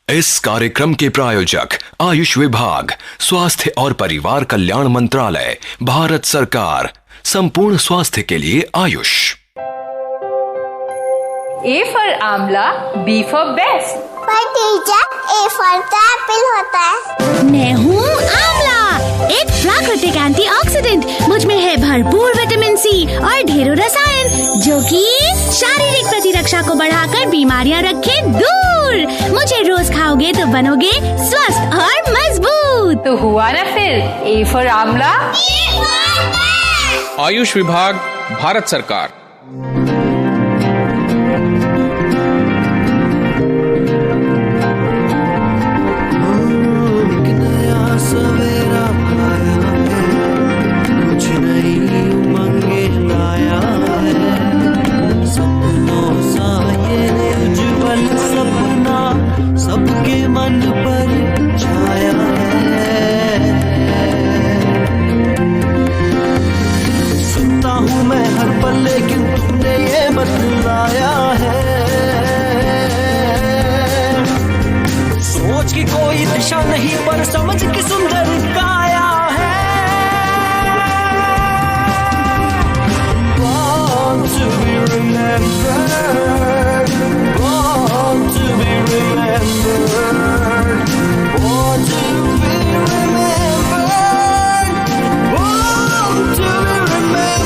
इस कार्यक्रम के प्रायोजक आयुष विभाग, स्वास्थ्य और परिवार कल्याण मंत्रालय, भारत सरकार। संपूर्ण स्वास्थ्य के लिए Ayush. A for Amla, B for best। पर टीचर, A for एप्पल होता है। मैं हूँ आमला, एक प्राकृतिक एंटीऑक्सीडेंट। मुझ में है भरपूर विटामिन सी और ढेरों रसायन जो कि शारीरिक प्रतिरक्षा को बढ़ाकर बीमारियाँ रखे दूर। मुझे रोज खाओगे तो बनोगे स्वस्थ और मजबूत। तो हुआ ना फिर A for आमला। आयुष विभाग, भारत सरकार। सबके मन पर छाया है। सुनता हूँ मैं हर पल, लेकिन तुमने ये बतलाया है। सोच की कोई दिशा नहीं, पर समझ की सुंदर काया है। Want to be remembered, want to be remembered, want to be remembered, want to be remembered।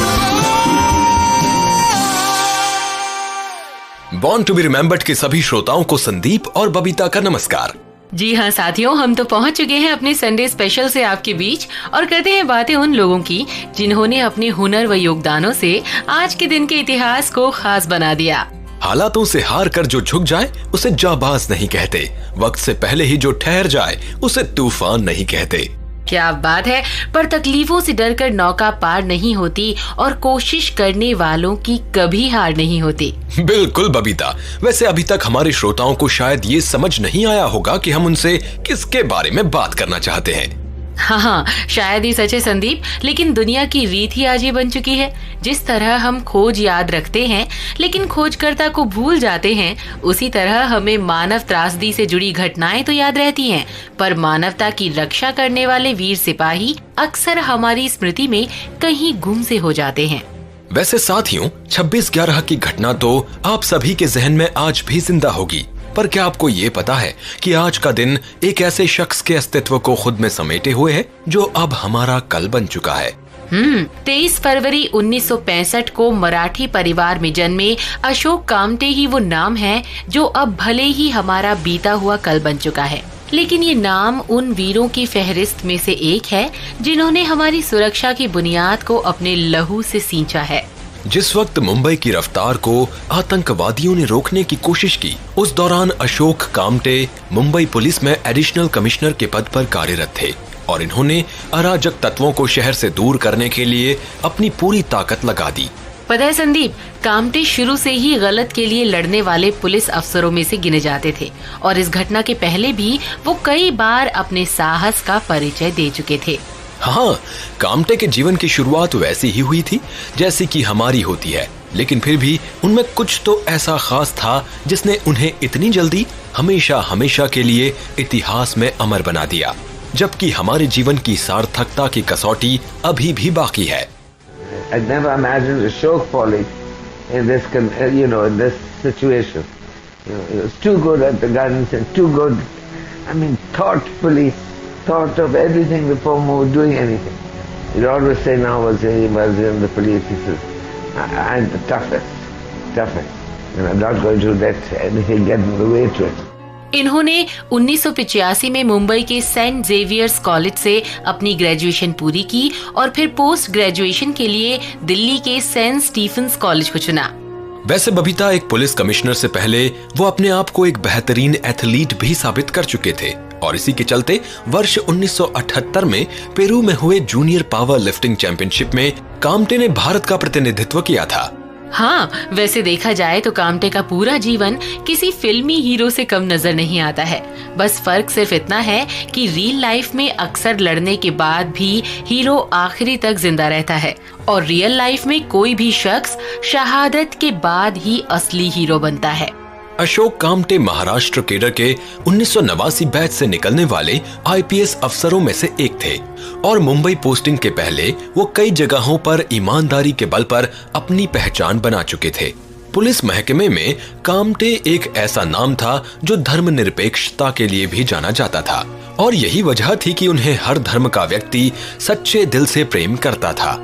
Born to be remembered के सभी श्रोताओं को संदीप और बबीता का नमस्कार। जी हाँ साथियों, हम तो पहुंच चुके हैं अपने संडे स्पेशल से आपके बीच और करते हैं बातें उन लोगों की जिन्होंने अपने हुनर व योगदानों से आज के दिन के इतिहास को खास बना दिया। हालातों से हार कर जो झुक जाए उसे जाबाज नहीं कहते, वक्त से पहले ही जो ठहर जाए उसे तूफान नहीं कहते। क्या बात है। पर तकलीफों से डरकर नौका पार नहीं होती और कोशिश करने वालों की कभी हार नहीं होती। बिल्कुल बबीता। वैसे अभी तक हमारे श्रोताओं को शायद ये समझ नहीं आया होगा कि हम उनसे किसके बारे में बात करना चाहते हैं। हाँ, शायद ही सच है संदीप, लेकिन दुनिया की रीत ही आज ये बन चुकी है। जिस तरह हम खोज याद रखते हैं लेकिन खोजकर्ता को भूल जाते हैं, उसी तरह हमें मानव त्रासदी से जुड़ी घटनाएं तो याद रहती हैं, पर मानवता की रक्षा करने वाले वीर सिपाही अक्सर हमारी स्मृति में कहीं गुम से हो जाते हैं। वैसे साथियों, 26/11 की घटना तो आप सभी के जहन में आज भी जिंदा होगी, पर क्या आपको ये पता है कि आज का दिन एक ऐसे शख्स के अस्तित्व को खुद में समेटे हुए है जो अब हमारा कल बन चुका है। 23 फरवरी 1965 को मराठी परिवार में जन्मे अशोक कामटे ही वो नाम है जो अब भले ही हमारा बीता हुआ कल बन चुका है, लेकिन ये नाम उन वीरों की फहरिस्त में से एक है जिन्होंने हमारी सुरक्षा की बुनियाद को अपने लहू से सींचा है। जिस वक्त मुंबई की रफ्तार को आतंकवादियों ने रोकने की कोशिश की, उस दौरान अशोक कामटे मुंबई पुलिस में एडिशनल कमिश्नर के पद पर कार्यरत थे और इन्होंने अराजक तत्वों को शहर से दूर करने के लिए अपनी पूरी ताकत लगा दी। पता है संदीप, कामटे शुरू से ही गलत के लिए लड़ने वाले पुलिस अफसरों में से गिने जाते थे और इस घटना के पहले भी वो कई बार अपने साहस का परिचय दे चुके थे। हाँ, कामटे के जीवन की शुरुआत वैसी ही हुई थी जैसी कि हमारी होती है, लेकिन फिर भी उनमें कुछ तो ऐसा खास था जिसने उन्हें इतनी जल्दी हमेशा हमेशा के लिए इतिहास में अमर बना दिया, जबकि हमारे जीवन की सार्थकता की कसौटी अभी भी बाकी है। I never imagined Ashok falling in this, in this situation. He was too good at the guns and too good, thoughtfully thought of everything before doing anything. He'd always say now he was in the police, he says, I'm the toughest, and I'm not going to let anything get in the way to it. इन्होंने 1985 में मुंबई के Saint Xavier's college से अपनी graduation पूरी की और फिर post graduation के लिए दिल्ली के सेंट स्टीफेंस कॉलेज को चुना। वैसे बबीता, एक पुलिस कमिश्नर से पहले वो अपने आप को एक बेहतरीन एथलीट भी साबित कर चुके थे और इसी के चलते वर्ष 1978 में पेरू में हुए जूनियर पावर लिफ्टिंग चैंपियनशिप में कामटे ने भारत का प्रतिनिधित्व किया था। हाँ, वैसे देखा जाए तो कामटे का पूरा जीवन किसी फिल्मी हीरो से कम नजर नहीं आता है। बस फर्क सिर्फ इतना है कि रियल लाइफ में अक्सर लड़ने के बाद भी हीरो आखिरी तक जिंदा रहता है और रियल लाइफ में कोई भी शख्स शहादत के बाद ही असली हीरो बनता है। अशोक कामटे महाराष्ट्र केडर के 1989 बैच से निकलने वाले आईपीएस अफसरों में से एक थे और मुंबई पोस्टिंग के पहले वो कई जगहों पर ईमानदारी के बल पर अपनी पहचान बना चुके थे। पुलिस महकमे में कामटे एक ऐसा नाम था जो धर्मनिरपेक्षता के लिए भी जाना जाता था और यही वजह थी कि उन्हें हर धर्म का व्यक्ति सच्चे दिल से प्रेम करता था।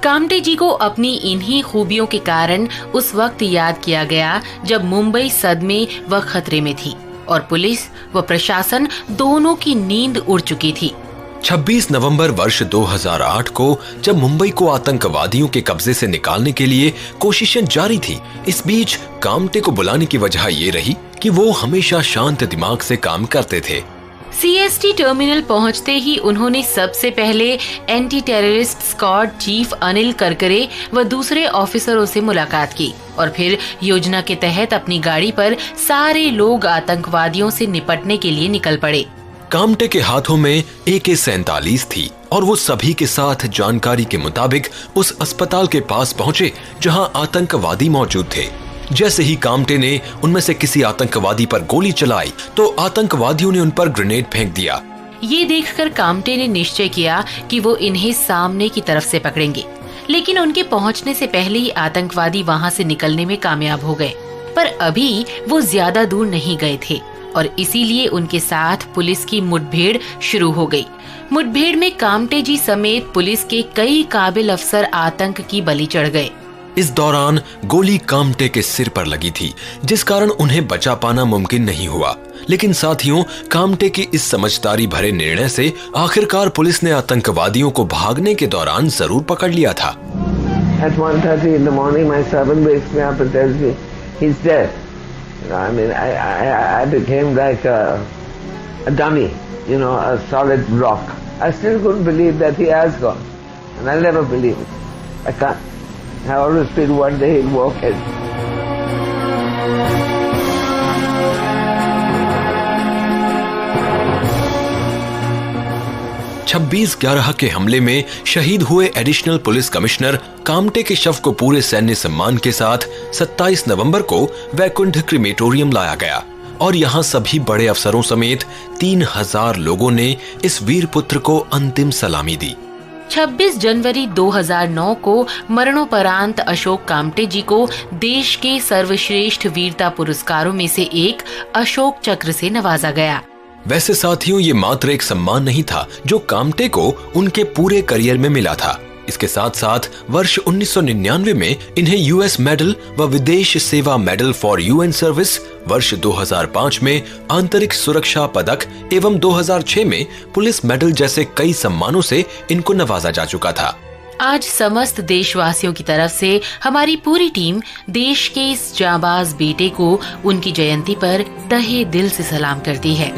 कामटे जी को अपनी इन्हीं खूबियों के कारण उस वक्त याद किया गया जब मुंबई सदमे व खतरे में थी और पुलिस व प्रशासन दोनों की नींद उड़ चुकी थी। 26 नवंबर वर्ष 2008 को जब मुंबई को आतंकवादियों के कब्जे से निकालने के लिए कोशिशें जारी थी, इस बीच कामटे को बुलाने की वजह ये रही कि वो हमेशा शांत दिमाग से काम करते थे। सीएसटी टर्मिनल पहुंचते ही उन्होंने सबसे पहले anti terrorist squad chief Anil Karkare व दूसरे ऑफिसरों से मुलाकात की और फिर योजना के तहत अपनी गाड़ी पर सारे लोग आतंकवादियों से निपटने के लिए निकल पड़े। कामटे के हाथों में AK-47 थी और वो सभी के साथ जानकारी के मुताबिक उस अस्पताल के पास पहुंचे जहां आतंकवादी मौजूद थे। जैसे ही कामटे ने उनमें से किसी आतंकवादी पर गोली चलाई तो आतंकवादियों ने उन पर ग्रेनेड फेंक दिया। ये देखकर कामटे ने निश्चय किया कि वो इन्हें सामने की तरफ से पकड़ेंगे, लेकिन उनके पहुंचने से पहले ही आतंकवादी वहां से निकलने में कामयाब हो गए। पर अभी वो ज्यादा दूर नहीं गए थे और इसीलिए उनके साथ पुलिस की मुठभेड़ शुरू हो गई। मुठभेड़ में कामटे जी समेत पुलिस के कई काबिल अफसर आतंक की बलि चढ़ गए। इस दौरान गोली कामटे के सिर पर लगी थी, जिस कारण उन्हें बचा पाना मुमकिन नहीं हुआ। लेकिन साथियों, कामटे की इस समझदारी भरे निर्णय से आखिरकार पुलिस ने आतंकवादियों को भागने के दौरान जरूर पकड़ लिया था। At 1:30 in the morning, my servant wakes me up and tells me he's dead. I mean, I became like a dummy, a solid rock. I still couldn't believe that he has gone, and I'll never believe it. I can't. I always feel one day he'll walk in. छब्बीस 11 के हमले में शहीद हुए additional police commissioner Kamte के शव को पूरे सैन्य सम्मान के साथ 27 नवंबर को वैकुंठ क्रीमेटोरियम लाया गया और यहाँ सभी बड़े अफसरों समेत 3000 लोगों ने इस वीर पुत्र को अंतिम सलामी दी। 26 जनवरी 2009 को मरणोपरांत अशोक कामटे जी को देश के सर्वश्रेष्ठ वीरता पुरस्कारों में से एक अशोक चक्र से नवाजा गया। वैसे साथियों, ये मात्र एक सम्मान नहीं था जो कामटे को उनके पूरे करियर में मिला था। इसके साथ साथ वर्ष 1999 में इन्हें यूएस मेडल व विदेश सेवा मेडल फॉर यूएन सर्विस, वर्ष 2005 में आंतरिक सुरक्षा पदक एवं 2006 में पुलिस मेडल जैसे कई सम्मानों से इनको नवाजा जा चुका था। आज समस्त देशवासियों की तरफ से हमारी पूरी टीम देश के इस जाबाज बेटे को उनकी जयंती पर तहे दिल से सलाम करती है।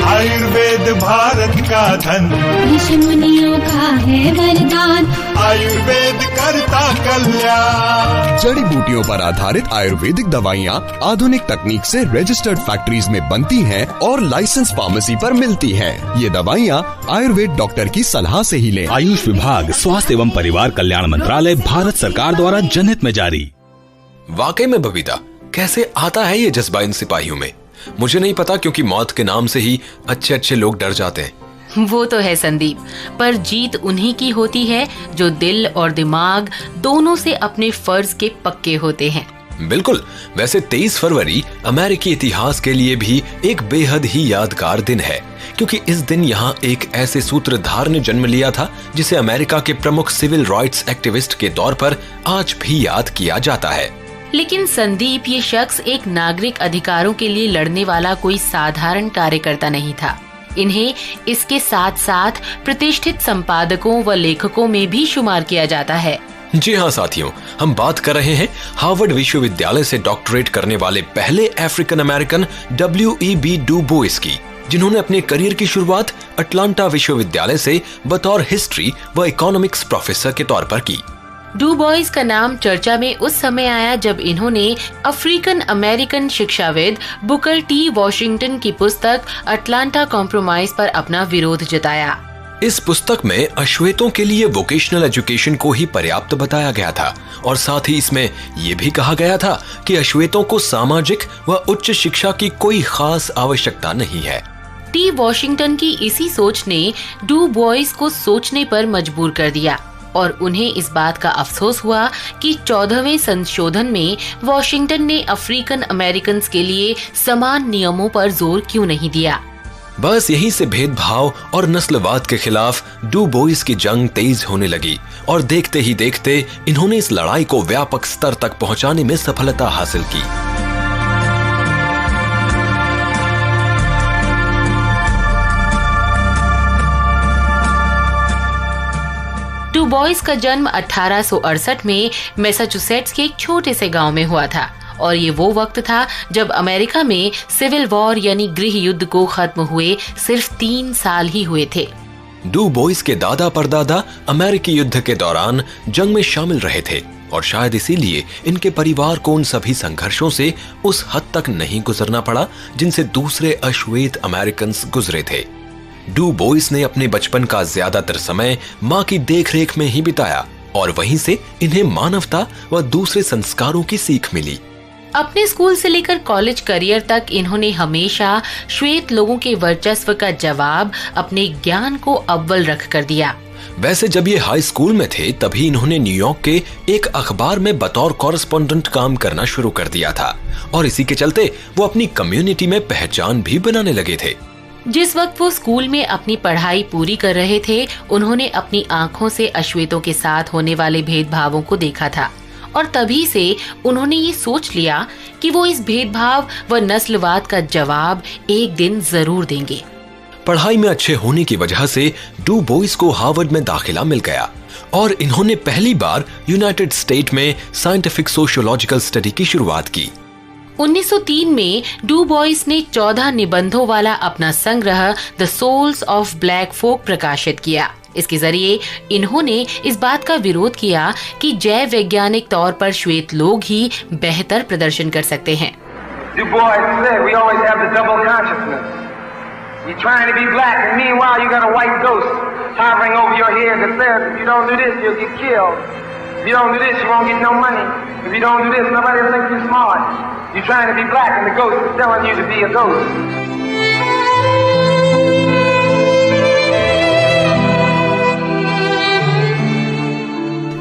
आयुर्वेद भारत का धन, ऋषि मुनियों का है वरदान, आयुर्वेद करता कल्याण। जड़ी बूटियों पर आधारित आयुर्वेदिक दवाइयाँ आधुनिक तकनीक से रजिस्टर्ड फैक्ट्रीज में बनती हैं और लाइसेंस फार्मेसी पर मिलती हैं। ये दवाइयाँ आयुर्वेद डॉक्टर की सलाह से ही लें। आयुष विभाग, स्वास्थ्य एवं परिवार कल्याण मंत्रालय, भारत सरकार द्वारा जनहित में जारी। वाकई में बबीता, कैसे आता है ये जज्बा इन सिपाहियों में? मुझे नहीं पता, क्योंकि मौत के नाम से ही अच्छे अच्छे लोग डर जाते हैं। वो तो है संदीप, पर जीत उन्हीं की होती है जो दिल और दिमाग दोनों से अपने फर्ज के पक्के होते हैं। बिल्कुल। वैसे 23 फरवरी अमेरिकी इतिहास के लिए भी एक बेहद ही यादगार दिन है, क्योंकि इस दिन यहाँ एक ऐसे सूत्रधार ने जन्म लिया था जिसे अमेरिका के प्रमुख सिविल राइट्स एक्टिविस्ट के तौर पर आज भी याद किया जाता है। लेकिन संदीप, ये शख्स एक नागरिक अधिकारों के लिए लड़ने वाला कोई साधारण कार्यकर्ता नहीं था। इन्हें इसके साथ साथ प्रतिष्ठित संपादकों व लेखकों में भी शुमार किया जाता है। जी हाँ साथियों, हम बात कर रहे हैं हार्वर्ड विश्वविद्यालय से डॉक्टरेट करने वाले पहले African American W.E.B. Do boys की, जिन्होंने अपने करियर की शुरुआत अटलांटा विश्वविद्यालय से बतौर हिस्ट्री व इकोनॉमिक्स प्रोफेसर के तौर पर की। डू बॉइस का नाम चर्चा में उस समय आया जब इन्होंने अफ्रीकन अमेरिकन शिक्षाविद बुकर टी वॉशिंगटन की पुस्तक अटलांटा कॉम्प्रोमाइज पर अपना विरोध जताया। इस पुस्तक में अश्वेतों के लिए वोकेशनल एजुकेशन को ही पर्याप्त बताया गया था और साथ ही इसमें यह भी कहा गया था कि अश्वेतों को सामाजिक व उच्च शिक्षा की कोई खास आवश्यकता नहीं है। टी वॉशिंगटन की इसी सोच ने डू बॉइस को सोचने पर मजबूर कर दिया और उन्हें इस बात का अफसोस हुआ कि 14वें संशोधन में वॉशिंगटन ने अफ्रीकन अमेरिकन के लिए समान नियमों पर जोर क्यों नहीं दिया। बस यहीं से भेदभाव और नस्लवाद के खिलाफ डू बॉइस की जंग तेज होने लगी और देखते ही देखते इन्होंने इस लड़ाई को व्यापक स्तर तक पहुंचाने में सफलता हासिल की। डू बॉइस का जन्म 1868 में मैसाचुसेट्स के एक छोटे से गांव में हुआ था और ये वो वक्त था जब अमेरिका में सिविल वॉर यानी गृह युद्ध को खत्म हुए सिर्फ 3 साल ही हुए थे। डू बॉइस के दादा परदादा अमेरिकी युद्ध के दौरान जंग में शामिल रहे थे और शायद इसीलिए इनके परिवार को उन सभी संघर्षों से उस हद तक नहीं गुजरना पड़ा जिनसे दूसरे अश्वेत अमेरिकन गुजरे थे। डू बॉइस ने अपने बचपन का ज्यादातर समय माँ की देखरेख में ही बिताया और वहीं से इन्हें मानवता व दूसरे संस्कारों की सीख मिली। अपने स्कूल से लेकर कॉलेज करियर तक इन्होंने हमेशा श्वेत लोगों के वर्चस्व का जवाब अपने ज्ञान को अव्वल रख कर दिया। वैसे जब ये हाई स्कूल में थे तभी इन्होंने न्यूयॉर्क के एक अखबार में बतौर कॉरेस्पोंडेंट काम करना शुरू कर दिया था और इसी के चलते वो अपनी कम्युनिटी में पहचान भी बनाने लगे थे। जिस वक्त वो स्कूल में अपनी पढ़ाई पूरी कर रहे थे उन्होंने अपनी आंखों से अश्वेतों के साथ होने वाले भेदभावों को देखा था और तभी से उन्होंने ये सोच लिया कि वो इस भेदभाव व नस्लवाद का जवाब एक दिन जरूर देंगे। पढ़ाई में अच्छे होने की वजह से डू बॉइस को हार्वर्ड में दाखिला मिल गया और इन्होंने पहली बार यूनाइटेड स्टेट में साइंटिफिक सोशियोलॉजिकल स्टडी की शुरुआत की। 1903 में डू बॉइस ने 14 निबंधों वाला अपना संग्रह द सोल्स ऑफ ब्लैक फोक प्रकाशित किया। इसके जरिए इन्होंने इस बात का विरोध किया कि जैव वैज्ञानिक तौर पर श्वेत लोग ही बेहतर प्रदर्शन कर सकते हैं।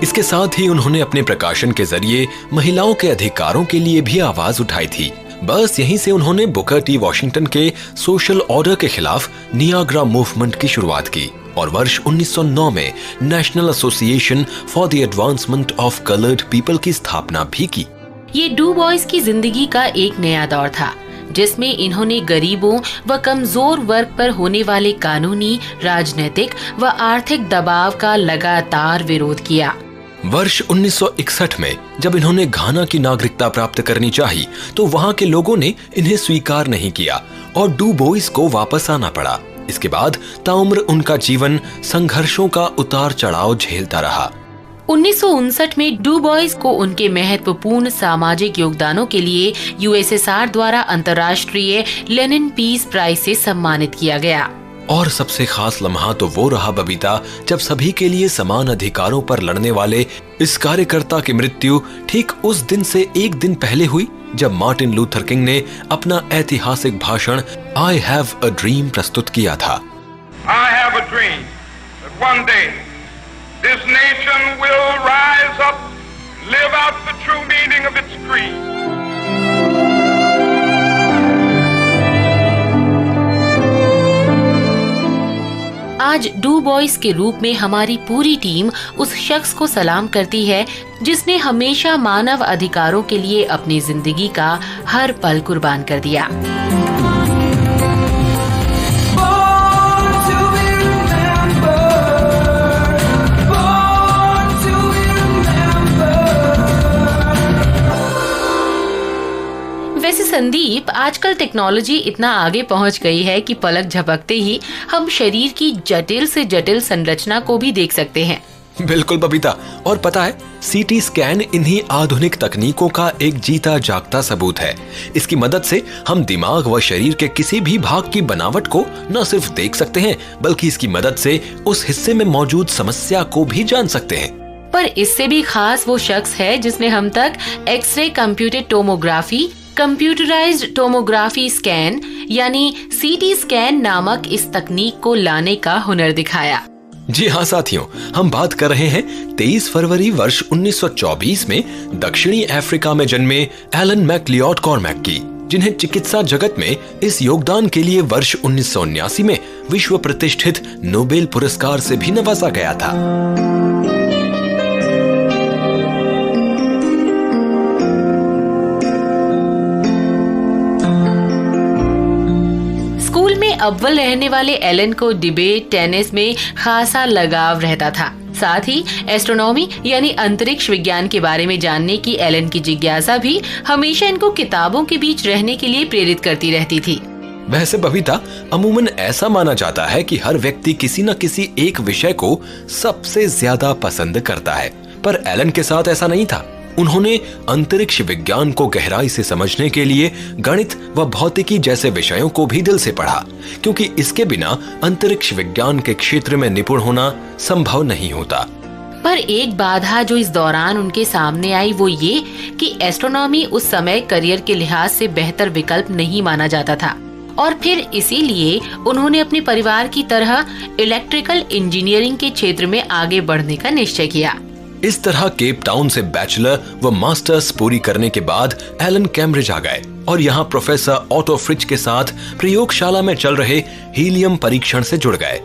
इसके साथ ही उन्होंने अपने प्रकाशन के जरिए महिलाओं के अधिकारों के लिए भी आवाज उठाई थी। बस यहीं से उन्होंने बुकर टी वॉशिंगटन के सोशल ऑर्डर के खिलाफ नियाग्रा मूवमेंट की शुरुआत की और वर्ष 1909 में national association for the advancement of coloured people की स्थापना भी की। ये डू बॉइस की जिंदगी का एक नया दौर था जिसमें इन्होंने गरीबों व कमजोर वर्ग पर होने वाले कानूनी, राजनीतिक व आर्थिक दबाव का लगातार विरोध किया। वर्ष 1961 में जब इन्होंने घाना की नागरिकता प्राप्त करनी चाहिए तो वहां के लोगों ने इन्हें स्वीकार नहीं किया और डू बॉइस को वापस आना पड़ा। इसके बाद ताउम्र उनका जीवन संघर्षों का उतार चढ़ाव झेलता रहा। 1959 में डू बॉइस को उनके महत्वपूर्ण सामाजिक योगदानों के लिए यूएसएसआर द्वारा अंतर्राष्ट्रीय लेनिन पीस प्राइज से सम्मानित किया गया। और सबसे खास लम्हा तो वो रहा बबीता जब सभी के लिए समान अधिकारों पर लड़ने वाले इस कार्यकर्ता की मृत्यु ठीक उस दिन से एक दिन पहले हुई जब मार्टिन लूथर किंग ने अपना ऐतिहासिक भाषण आई हैव अ ड्रीम प्रस्तुत किया था। I have a dream that one day this nation will rise up, live out the true meaning of its creed. आज डू बॉइस के रूप में हमारी पूरी टीम उस शख्स को सलाम करती है जिसने हमेशा मानव अधिकारों के लिए अपनी जिंदगी का हर पल कुर्बान कर दिया। वैसे संदीप, आजकल टेक्नोलॉजी इतना आगे पहुंच गई है कि पलक झपकते ही हम शरीर की जटिल से जटिल संरचना को भी देख सकते हैं। बिल्कुल बबीता, और पता है सीटी स्कैन इन्हीं आधुनिक तकनीकों का एक जीता जागता सबूत है। इसकी मदद से हम दिमाग व शरीर के किसी भी भाग की बनावट को न सिर्फ देख सकते हैं, बल्कि इसकी मदद से उस हिस्से में मौजूद समस्या को भी जान सकते हैं। पर इससे भी खास वो शख्स है जिसने हम तक X ray computed tomography, computerised tomography scan यानी सीटी स्कैन नामक इस तकनीक को लाने का हुनर दिखाया। जी हाँ साथियों, हम बात कर रहे हैं 23 फरवरी वर्ष 1924 में दक्षिणी अफ्रीका में जन्मे एलन मैक्लियोड कॉर्मैक की, जिन्हें चिकित्सा जगत में इस योगदान के लिए वर्ष 1979 में विश्व प्रतिष्ठित नोबेल पुरस्कार से भी नवाजा गया था। अव्वल रहने वाले एलन को डिबेट, टेनिस में खासा लगाव रहता था। साथ ही एस्ट्रोनॉमी यानी अंतरिक्ष विज्ञान के बारे में जानने की एलन की जिज्ञासा भी हमेशा इनको किताबों के बीच रहने के लिए प्रेरित करती रहती थी। वैसे बबीता, अमूमन ऐसा माना जाता है कि हर व्यक्ति किसी न किसी एक विषय को सबसे ज्यादा पसंद करता है, पर एलन के साथ ऐसा नहीं था। उन्होंने अंतरिक्ष विज्ञान को गहराई से समझने के लिए गणित व भौतिकी जैसे विषयों को भी दिल से पढ़ा, क्योंकि इसके बिना अंतरिक्ष विज्ञान के क्षेत्र में निपुण होना संभव नहीं होता। पर एक बाधा जो इस दौरान उनके सामने आई वो ये कि एस्ट्रोनॉमी उस समय करियर के लिहाज से बेहतर विकल्प नहीं माना जाता था, और फिर इसीलिए उन्होंने अपने परिवार की तरह इलेक्ट्रिकल इंजीनियरिंग के क्षेत्र में आगे बढ़ने का निश्चय किया। इस तरह केप टाउन से बैचलर व मास्टर्स पूरी करने के बाद एलन कैम्ब्रिज आ गए और यहाँ प्रोफेसर ऑटो फ्रिच के साथ प्रयोगशाला में चल रहे हीलियम परीक्षण से जुड़ गए।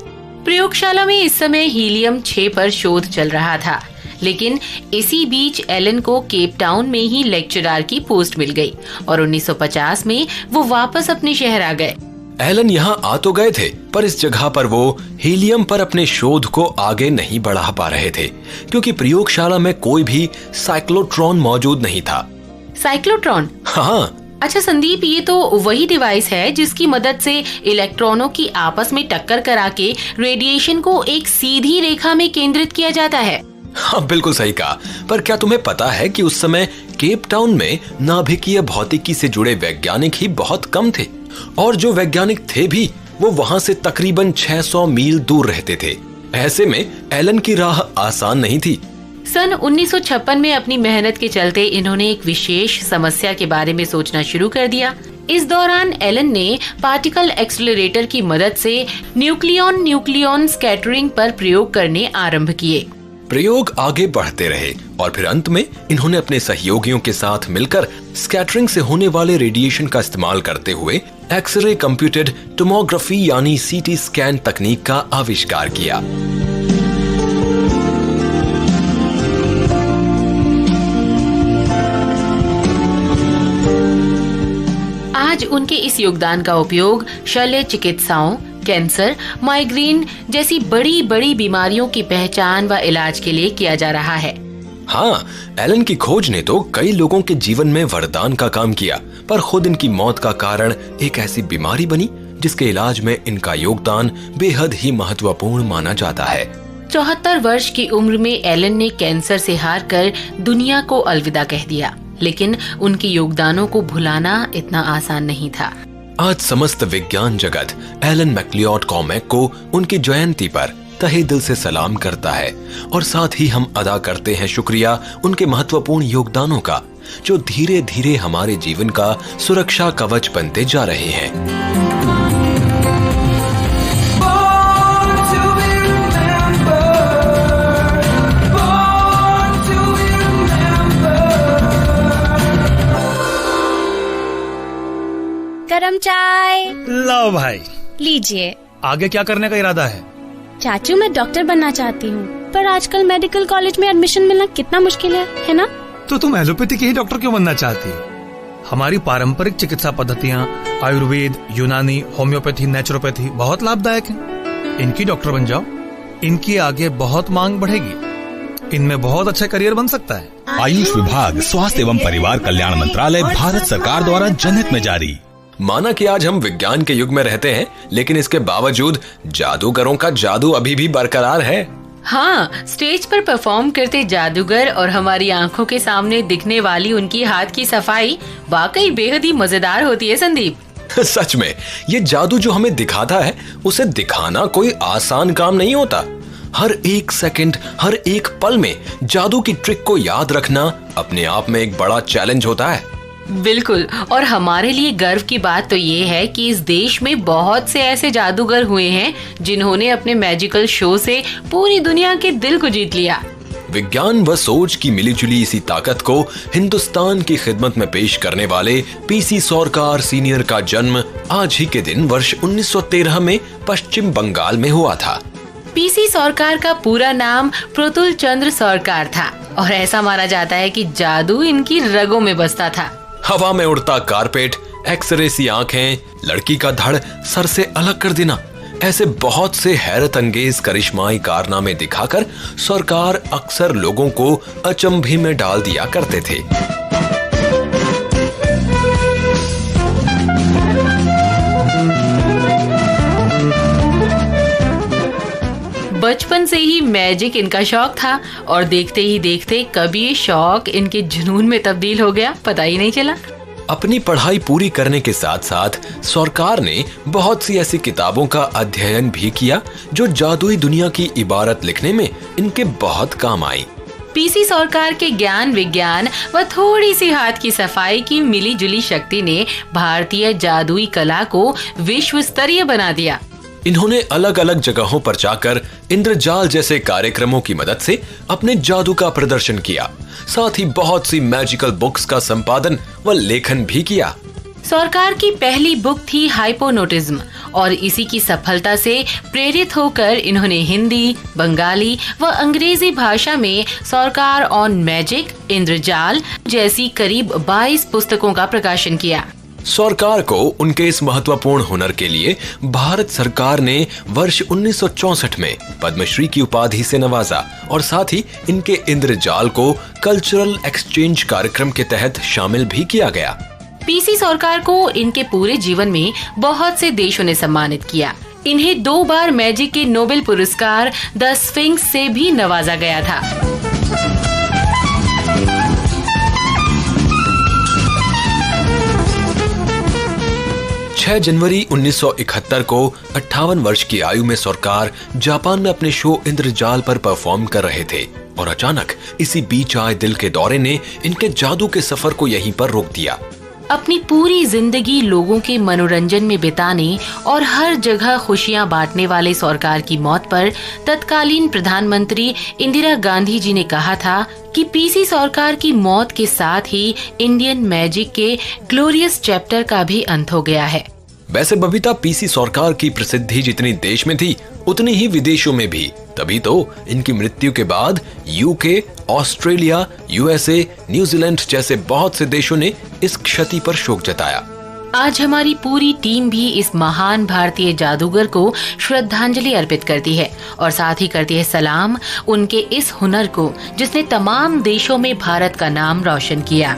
प्रयोगशाला में इस समय हीलियम 6 पर शोध चल रहा था, लेकिन इसी बीच एलन को केप टाउन में ही लेक्चरर की पोस्ट मिल गई और 1950 में वो वापस अपने शहर आ गए। एलन यहाँ आ तो गए थे, पर इस जगह पर वो हीलियम पर अपने शोध को आगे नहीं बढ़ा पा रहे थे, क्योंकि प्रयोगशाला में कोई भी साइक्लोट्रॉन मौजूद नहीं था। साइक्लोट्रॉन? हाँ। अच्छा संदीप, ये तो वही डिवाइस है जिसकी मदद से इलेक्ट्रॉनों की आपस में टक्कर करा के रेडिएशन को एक सीधी रेखा में केंद्रित किया जाता है। हाँ बिल्कुल सही कहा, पर क्या तुम्हें पता है कि उस समय केप टाउन में नाभिकीय भौतिकी से जुड़े वैज्ञानिक ही बहुत कम थे, और जो वैज्ञानिक थे भी वो वहाँ से तकरीबन 600 मील दूर रहते थे। ऐसे में एलन की राह आसान नहीं थी। सन 1956 में अपनी मेहनत के चलते इन्होंने एक विशेष समस्या के बारे में सोचना शुरू कर दिया। इस दौरान एलन ने पार्टिकल एक्सेलरेटर की मदद से न्यूक्लियन स्कैटरिंग पर प्रयोग करने आरंभ किए। प्रयोग आगे बढ़ते रहे और फिर अंत में इन्होंने अपने सहयोगियों के साथ मिलकर स्कैटरिंग से होने वाले रेडिएशन का इस्तेमाल करते हुए एक्सरे कंप्यूटेड टोमोग्राफी यानी सीटी स्कैन तकनीक का आविष्कार किया। आज उनके इस योगदान का उपयोग शल्य चिकित्साओं, कैंसर, माइग्रेन जैसी बड़ी बड़ी बीमारियों की पहचान व इलाज के लिए किया जा रहा है। हाँ, एलन की खोज ने तो कई लोगों के जीवन में वरदान का काम किया, पर खुद इनकी मौत का कारण एक ऐसी बीमारी बनी जिसके इलाज में इनका योगदान बेहद ही महत्वपूर्ण माना जाता है। 74 वर्ष की उम्र में एलन ने कैंसर से हार कर दुनिया को अलविदा कह दिया, लेकिन उनके योगदानों को भुलाना इतना आसान नहीं था। आज समस्त विज्ञान जगत एलन मैक्लियोड कॉर्मैक को उनकी जयंती पर तहे दिल से सलाम करता है, और साथ ही हम अदा करते हैं शुक्रिया उनके महत्वपूर्ण योगदानों का, जो धीरे धीरे हमारे जीवन का सुरक्षा कवच बनते जा रहे हैं। गरम चाय लो भाई। लीजिए। आगे क्या करने का इरादा है? चाचू, मैं डॉक्टर बनना चाहती हूँ, पर आजकल मेडिकल कॉलेज में एडमिशन मिलना कितना मुश्किल है ना? तो तुम एलोपैथी के ही डॉक्टर क्यों बनना चाहती हो? हमारी पारंपरिक चिकित्सा पद्धतियाँ आयुर्वेद, यूनानी, होम्योपैथी, नेचुरोपैथी बहुत लाभदायक हैं। इनकी डॉक्टर बन जाओ, इनकी आगे बहुत मांग बढ़ेगी, इनमें बहुत अच्छा करियर बन सकता है। आयुष विभाग, स्वास्थ्य एवं परिवार कल्याण मंत्रालय, भारत सरकार द्वारा जनहित में जारी। माना कि आज हम विज्ञान के युग में रहते हैं, लेकिन इसके बावजूद जादूगरों का जादू अभी भी बरकरार है। हाँ, स्टेज पर परफॉर्म करते जादूगर और हमारी आंखों के सामने दिखने वाली उनकी हाथ की सफाई वाकई बेहद ही मजेदार होती है संदीप। सच में ये जादू जो हमें दिखाता है उसे दिखाना कोई आसान काम नहीं होता। हर एक सेकंड, हर एक पल में जादू की ट्रिक को याद रखना अपने आप में एक बड़ा चैलेंज होता है। बिल्कुल, और हमारे लिए गर्व की बात तो ये है कि इस देश में बहुत से ऐसे जादूगर हुए हैं जिन्होंने अपने मैजिकल शो से पूरी दुनिया के दिल को जीत लिया। विज्ञान व सोच की मिलीजुली इसी ताकत को हिंदुस्तान की खिदमत में पेश करने वाले पीसी सरकार सीनियर का जन्म आज ही के दिन वर्ष 1913 में पश्चिम बंगाल में हुआ था। पीसी सरकार का पूरा नाम प्रतुल चंद्र सरकार था और ऐसा माना जाता है कि जादू इनकी रगों में बसता था। हवा में उड़ता कारपेट, एक्सरे सी आंखें, लड़की का धड़ सर से अलग कर देना, ऐसे बहुत से हैरत अंगेज करिश्माई कारनामे दिखाकर सरकार अक्सर लोगों को अचंभे में डाल दिया करते थे। बचपन से ही मैजिक इनका शौक था और देखते ही देखते कभी ये शौक इनके जुनून में तब्दील हो गया, पता ही नहीं चला। अपनी पढ़ाई पूरी करने के साथ साथ सरकार ने बहुत सी ऐसी किताबों का अध्ययन भी किया जो जादुई दुनिया की इबारत लिखने में इनके बहुत काम आई। पीसी सरकार के ज्ञान, विज्ञान व थोड़ी सी हाथ की सफाई की मिली जुली शक्ति ने भारतीय जादुई कला को विश्व स्तरीय बना दिया। इन्होंने अलग अलग जगहों पर जाकर इंद्रजाल जैसे कार्यक्रमों की मदद से अपने जादू का प्रदर्शन किया। साथ ही बहुत सी मैजिकल बुक्स का संपादन व लेखन भी किया। सरकार की पहली बुक थी हाइपोनोटिज्म और इसी की सफलता से प्रेरित होकर इन्होंने हिंदी, बंगाली व अंग्रेजी भाषा में सरकार ऑन मैजिक, इंद्रजाल जैसी करीब 22 पुस्तकों का प्रकाशन किया। सरकार को उनके इस महत्वपूर्ण हुनर के लिए भारत सरकार ने वर्ष 1964 में पद्मश्री की उपाधि से नवाजा और साथ ही इनके इंद्रजाल को कल्चरल एक्सचेंज कार्यक्रम के तहत शामिल भी किया गया। पीसी सरकार को इनके पूरे जीवन में बहुत से देशों ने सम्मानित किया। इन्हें 2 बार मैजिक के नोबेल पुरस्कार द स्फिंक्स से भी नवाजा गया था। 6 जनवरी 1971 को 58 वर्ष की आयु में सरकार जापान में अपने शो इंद्रजाल पर परफॉर्म कर रहे थे और अचानक इसी बीच आए दिल के दौरे ने इनके जादू के सफर को यहीं पर रोक दिया। अपनी पूरी जिंदगी लोगों के मनोरंजन में बिताने और हर जगह खुशियां बांटने वाले सरकार की मौत पर तत्कालीन प्रधानमंत्री इंदिरा गांधी जी ने कहा था कि पीसी सरकार की मौत के साथ ही इंडियन मैजिक के ग्लोरियस चैप्टर का भी अंत हो गया है। वैसे बबीता, पीसी सरकार की प्रसिद्धि जितनी देश में थी उतनी ही विदेशों में भी। तभी तो इनकी मृत्यु के बाद यूके, ऑस्ट्रेलिया, यूएसए, न्यूजीलैंड जैसे बहुत से देशों ने इस क्षति पर शोक जताया। आज हमारी पूरी टीम भी इस महान भारतीय जादूगर को श्रद्धांजलि अर्पित करती है और साथ ही करती है सलाम उनके इस हुनर को जिसने तमाम देशों में भारत का नाम रोशन किया।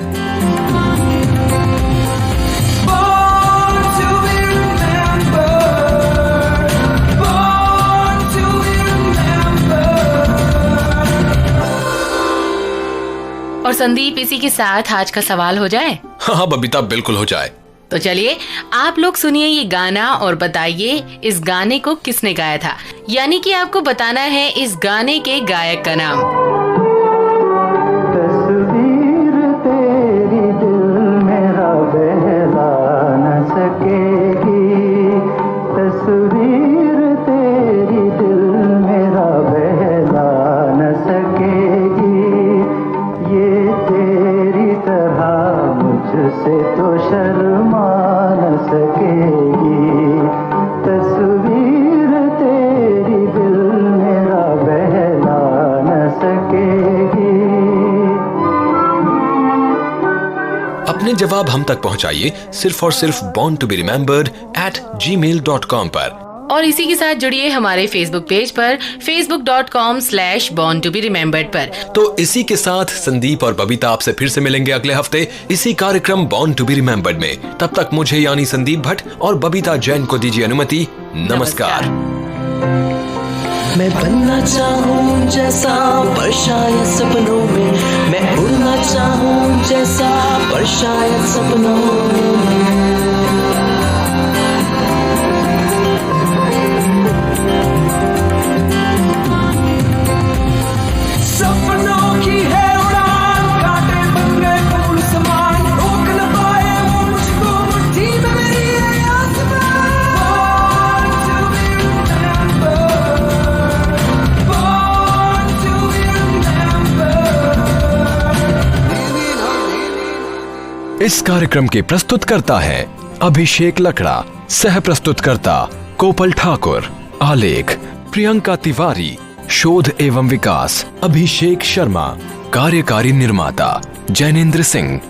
और संदीप, इसी के साथ आज का सवाल हो जाए? हाँ बबीता, बिल्कुल हो जाए। तो चलिए आप लोग सुनिए ये गाना और बताइए इस गाने को किसने गाया था। यानी कि आपको बताना है इस गाने के गायक का नाम। तस्वीर तेरी दिल मेरा बहला न सकेगी, तस्वीर तेरी दिल मेरा बहला न सकेगी, ये तेरी तरह मुझसे तो शर्मा न सकेगी, तस्वीर तेरी दिल मेरा बहला न सकेगी। अपने जवाब हम तक पहुंचाइए सिर्फ और सिर्फ born2be remembered@gmail.com पर। और इसी के साथ जुड़िए हमारे फेसबुक पेज पर facebook.com/born2be remembered पर। तो इसी के साथ संदीप और बबीता आपसे फिर से मिलेंगे अगले हफ्ते इसी कार्यक्रम बॉर्न टू बी रिमेम्बर्ड में। तब तक मुझे यानी संदीप भट्ट और बबीता जैन को दीजिए अनुमति। नमस्कार। मैं बनना चाहूँ जैसा पर शायद सपनों में, मैं उड़ना चाहूँ जैसा पर शायद सपनों में। सपनों की है उड़ान, कांटे बन गए फूल समान, रोक न पाए वो मुझको मुट्ठी में मेरी है आसमान। इस कार्यक्रम के प्रस्तुतकर्ता है अभिषेक लकड़ा, सह प्रस्तुतकर्ता कोपल ठाकुर, आलेख प्रियंका तिवारी, शोध एवं विकास अभिषेक शर्मा, कार्यकारी निर्माता जैनेन्द्र सिंह।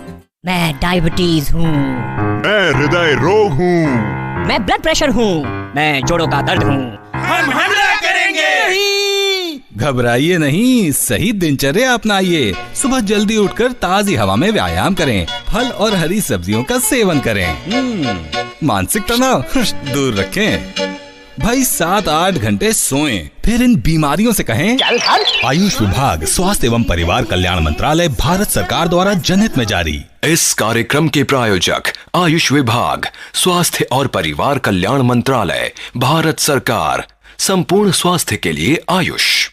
मैं डायबिटीज हूँ, मैं हृदय रोग हूँ, मैं ब्लड प्रेशर हूँ, मैं जोड़ों का दर्द हूँ। हम हमला करेंगे। घबराइए नहीं, सही दिनचर्या अपनाइए। सुबह जल्दी उठकर ताजी हवा में व्यायाम करें, फल और हरी सब्जियों का सेवन करें, मानसिक तनाव दूर रखें। भाई 7-8 घंटे सोएं, फिर इन बीमारियों से कहें आयुष विभाग, स्वास्थ्य एवं परिवार कल्याण मंत्रालय, भारत सरकार द्वारा जनहित में जारी। इस कार्यक्रम के प्रायोजक आयुष विभाग, स्वास्थ्य और परिवार कल्याण मंत्रालय, भारत सरकार। संपूर्ण स्वास्थ्य के लिए आयुष।